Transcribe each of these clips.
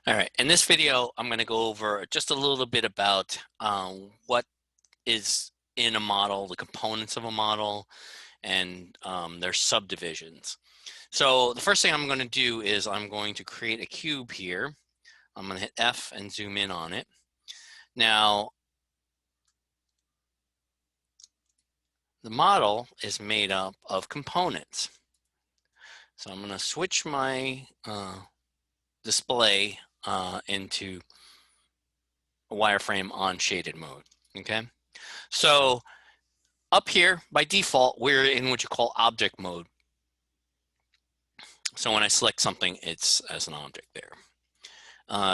All right, in this video, I'm going to go over just a little bit about what is in a model, the components of a model, and their subdivisions. So the first thing I'm going to do is I'm going to create a cube here. I'm going to hit F and zoom in on it. Now, the model is made up of components. So I'm going to switch my display into a wireframe on shaded mode. Okay, so up here, by default, we're in what you call object mode. So when I select something, it's as an object there.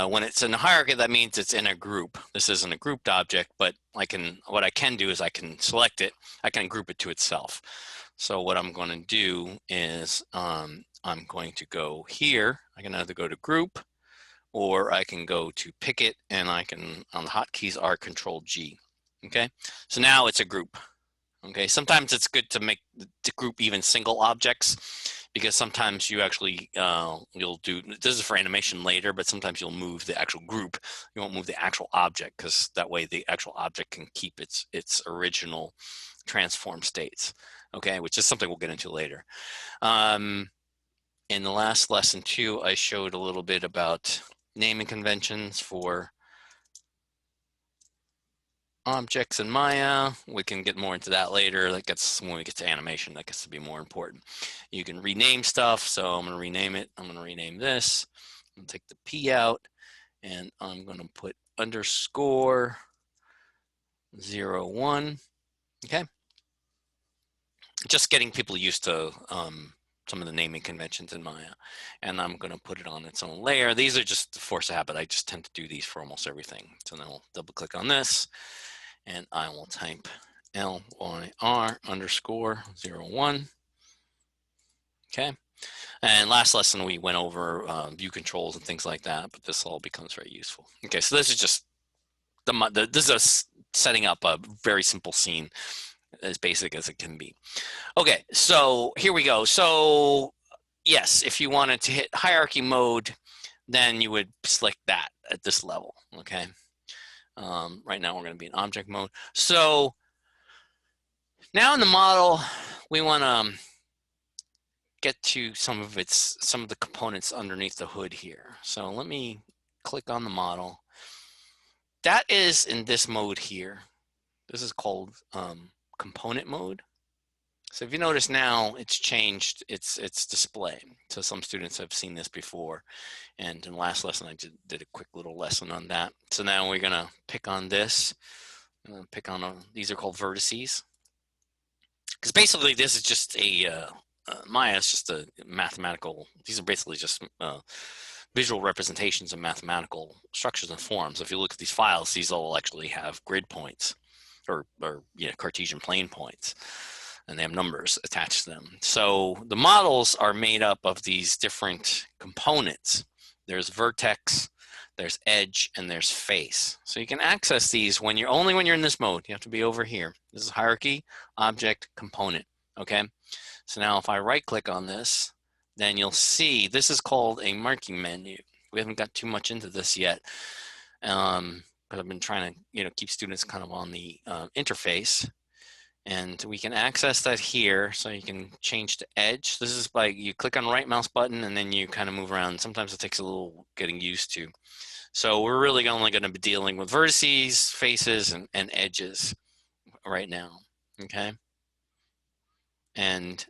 When it's in a hierarchy, that means it's in a group. This isn't a grouped object, but what I can do is I can select it, I can group it to itself. So what I'm going to do is I'm going to go here. I can either go to group, or I can go to pick it, and I can, on the hotkeys are Control G. Okay, so now it's a group. Okay, sometimes it's good to group even single objects, because sometimes you actually you'll do, this is for animation later, but sometimes you'll move the actual group. You won't move the actual object, because that way the actual object can keep its original transform states. Okay, which is something we'll get into later. In the last lesson too, I showed a little bit about naming conventions for objects in Maya. We can get more into that later. That gets, when we get to animation, that gets to be more important. You can rename stuff. So I'm going to rename it. I'm going to rename this. I'm going to take the P out, and I'm going to put underscore 01. Okay. Just getting people used to some of the naming conventions in Maya. And I'm going to put it on its own layer. These are just the force of habit. I just tend to do these for almost everything. So now I'll double click on this, and I will type LYR underscore 01. Okay. And last lesson, we went over view controls and things like that, but this all becomes very useful. Okay, so this is just this is setting up a very simple scene, as basic as it can be. Okay, so here we go. So yes, if you wanted to hit hierarchy mode, then you would select that at this level. Okay. Right now we're going to be in object mode. So now in the model, we want to get to some of the components underneath the hood here. So let me click on the model. That is in this mode here. This is called component mode. So if you notice now, it's changed its display. So some students have seen this before, and in the last lesson I did a quick little lesson on that. So now we're going to pick on this. I'm going to pick on these are called vertices, because basically this is just a Maya is just a mathematical. These are basically just visual representations of mathematical structures and forms. If you look at these files, these all actually have grid points, or Cartesian plane points, and they have numbers attached to them. So the models are made up of these different components. There's vertex, there's edge, and there's face. So you can access these when you're in this mode. You have to be over here. This is hierarchy, object, component. Okay. So now if I right click on this, then you'll see this is called a marking menu. We haven't got too much into this yet, but I've been trying to keep students kind of on the interface. And we can access that here. So you can change to edge. This is by, you click on the right mouse button and then you kind of move around. Sometimes it takes a little getting used to. So we're really only going to be dealing with vertices, faces, and edges right now. Okay. And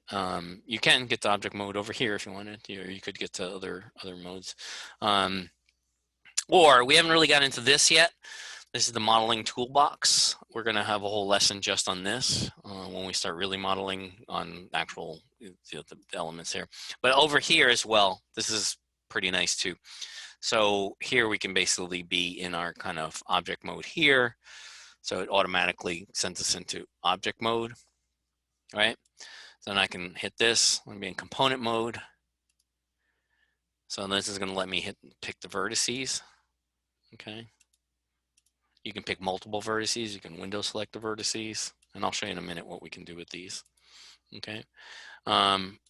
you can get to object mode over here if you wanted. You could get to other modes. Or we haven't really got into this yet. This is the modeling toolbox. We're going to have a whole lesson just on this when we start really modeling on actual the elements here. But over here as well, this is pretty nice too. So here we can basically be in our kind of object mode here. So it automatically sends us into object mode, right? Then I can hit this. I'm going to be in component mode. So this is going to let me pick the vertices. Okay. You can pick multiple vertices. You can window select the vertices. And I'll show you in a minute what we can do with these. Okay.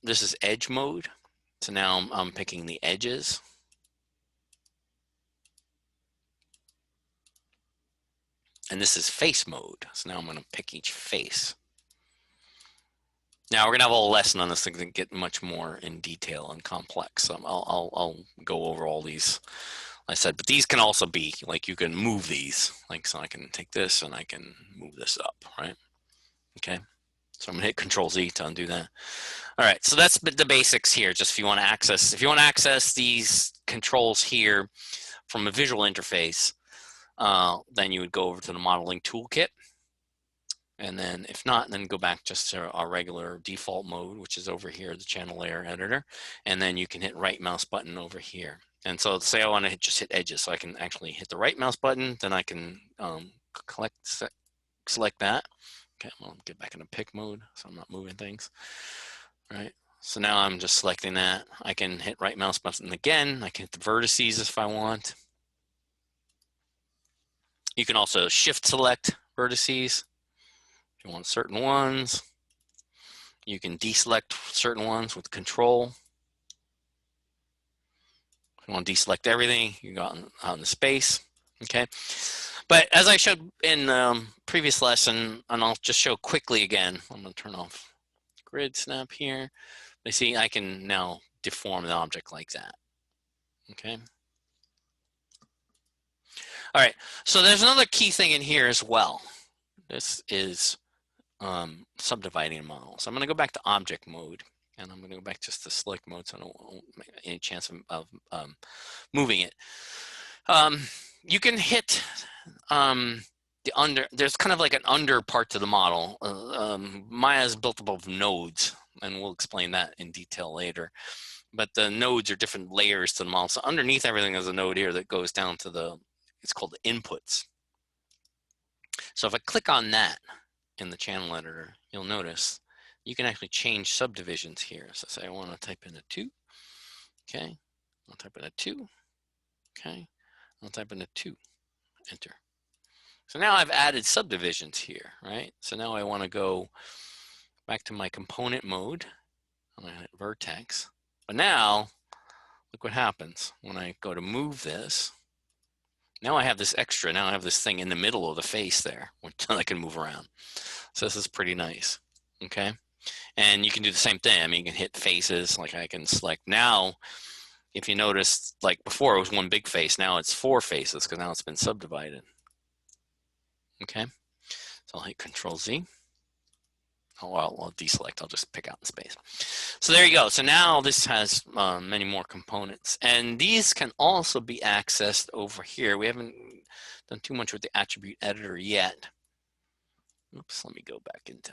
This is edge mode. So now I'm picking the edges. And this is face mode. So now I'm going to pick each face. Now we're gonna have a whole lesson on this thing to get much more in detail and complex. So I'll go over all these, like I said, but these can also be like, you can move these, like, so I can take this and I can move this up, right? Okay, so I'm gonna hit Control Z to undo that. All right, so that's the basics here. Just if you want to access these controls here from a visual interface, then you would go over to the modeling toolkit. And then if not, then go back just to our regular default mode, which is over here, the channel layer editor. And then you can hit right mouse button over here. And so say I want to just hit edges, so I can actually hit the right mouse button, then I can select that. Okay, well, get back into pick mode, so I'm not moving things. All right, so now I'm just selecting that. I can hit right mouse button again. I can hit the vertices if I want. You can also shift select vertices. If you want certain ones, you can deselect certain ones with Control. If you want to deselect everything, you go out in the space. Okay, but as I showed in the previous lesson, and I'll just show quickly again, I'm going to turn off grid snap here. You see, I can now deform the object like that. Okay. All right, so there's another key thing in here as well. This is subdividing model. So I'm going to go back to object mode, and I'm going to go back just to select mode, so I don't make any chance of moving it. You can hit the under. There's kind of like an under part to the model. Maya is built up of nodes, and we'll explain that in detail later. But the nodes are different layers to the model. So underneath everything is a node here that goes down to the, it's called the inputs. So if I click on that in the channel editor, you'll notice you can actually change subdivisions here. So say I want to type in a 2. Okay, I'll type in a 2. Okay, I'll type in a 2. Enter. So now I've added subdivisions here, right? So now I want to go back to my component mode. I'm going to hit Vertex. But now, look what happens when I go to move this. Now I have this extra. Now I have this thing in the middle of the face there, which I can move around. So this is pretty nice. Okay, and you can do the same thing. I mean, you can hit faces. Like I can select now. If you notice, like before it was one big face, now it's 4 faces because now it's been subdivided. Okay, so I'll hit Control Z. Oh, well, I'll deselect. I'll just pick out the space. So there you go. So now this has many more components, and these can also be accessed over here. We haven't done too much with the attribute editor yet. Oops, let me go back into,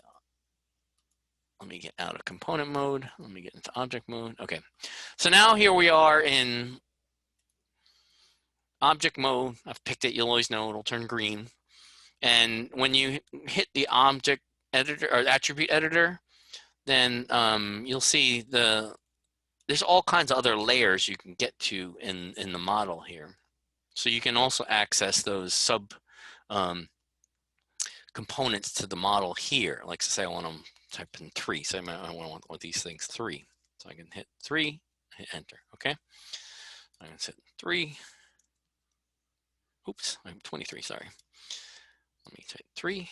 let me get out of component mode. Let me get into object mode. Okay, so now here we are in object mode. I've picked it. You'll always know it'll turn green. And when you hit the object editor or attribute editor, then you'll see there's all kinds of other layers you can get to in the model here. So you can also access those sub components to the model here. Like say I want to type in 3. So I want these things 3. So I can hit 3, hit enter. Okay. I'm going to hit 3. Oops, I'm 23. Sorry. Let me type 3.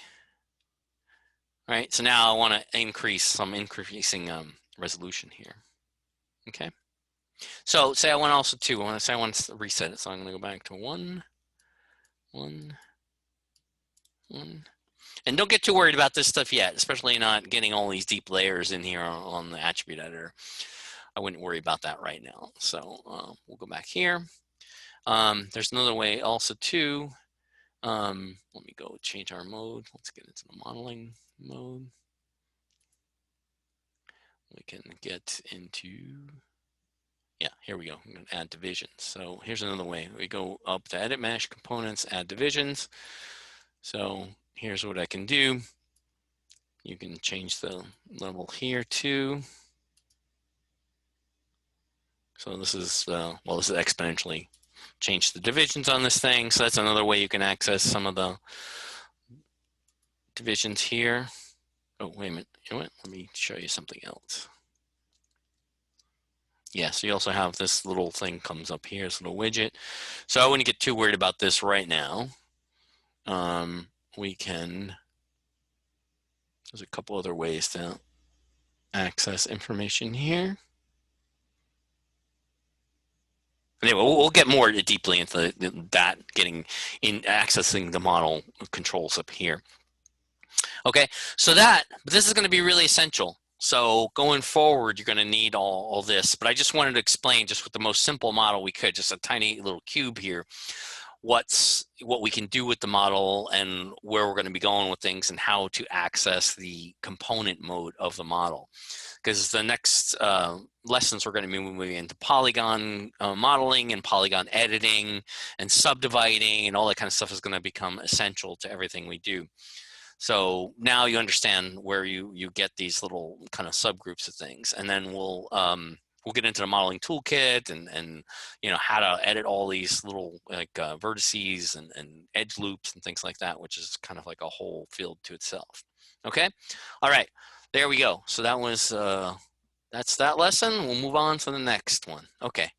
All right. So now I want to increasing resolution here. Okay. So say I want also 2. I want to reset it. So I'm going to go back to 1, 1, 1. And don't get too worried about this stuff yet, especially not getting all these deep layers in here on the attribute editor. I wouldn't worry about that right now. So we'll go back here. There's another way also too. Let me go change our mode. Let's get into the modeling mode. We can get into, yeah, here we go. I'm going to add divisions. So here's another way. We go up to edit mesh components, add divisions. So here's what I can do. You can change the level here too. So this is, well, this is exponentially change the divisions on this thing. So that's another way you can access some of the divisions here. Oh, wait a minute. You know what? Let me show you something else. Yeah, so you also have this little thing comes up here, this little widget. So I wouldn't get too worried about this right now. we can, there's a couple other ways to access information here. Anyway, we'll get more deeply into that, getting in accessing the model controls up here. Okay, so this is going to be really essential. So going forward, you're going to need all this, but I just wanted to explain just with the most simple model we could, just a tiny little cube here, what we can do with the model and where we're going to be going with things and how to access the component mode of the model. Because the next lessons we're going to be moving into polygon modeling and polygon editing and subdividing and all that kind of stuff is going to become essential to everything we do. So now you understand where you get these little kind of subgroups of things, and then we'll get into the modeling toolkit and you know how to edit all these little like vertices and edge loops and things like that, which is kind of like a whole field to itself. Okay, all right, there we go. So that was that's that lesson. We'll move on to the next one. Okay.